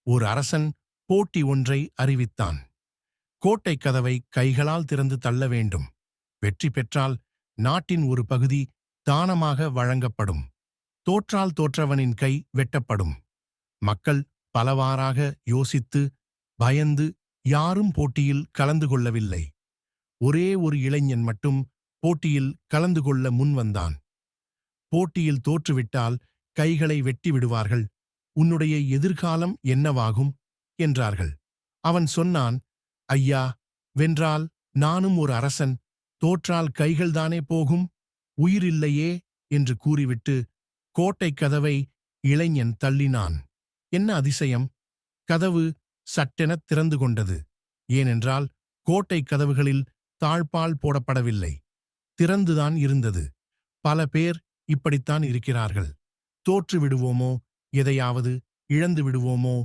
ஒரு அரசன் போட்டி ஒன்றை அறிவித்தான். கோட்டை கதவை கைகளால் திறந்து தள்ள வேண்டும். வெற்றி பெற்றால் நாட்டின் ஒரு பகுதி தானமாக வழங்கப்படும். தோற்றால் தோற்றவனின் கை வெட்டப்படும். மக்கள் பலவாறாக யோசித்து பயந்து யாரும் போட்டியில் கலந்து கொள்ளவில்லை. ஒரே ஒரு இளைஞன் மட்டும் போட்டியில் கலந்து கொள்ள முன்வந்தான். போட்டியில் தோற்றுவிட்டால் கைகளை வெட்டி விடுவார்கள். உன்னுடைய எதிர்காலம் என்னவாகும் என்றார்கள். அவன் சொன்னான், ஐயா, வென்றால் நானும் ஒரு அரசன், தோற்றால் கைகள்தானே போகும், உயிரில்லையே என்று கூறிவிட்டு கோட்டைக் கதவை இளைஞன் தள்ளினான். என்ன அதிசயம்! கதவு சட்டெனத் திறந்து கொண்டது. ஏனென்றால் கோட்டைக் கதவுகளில் தாழ்பால் போடப்படவில்லை, திறந்துதான் இருந்தது. பல பேர் இப்படித்தான் இருக்கிறார்கள். தோற்று விடுவோமோ, எதையாவது இழந்து விடுவோமோ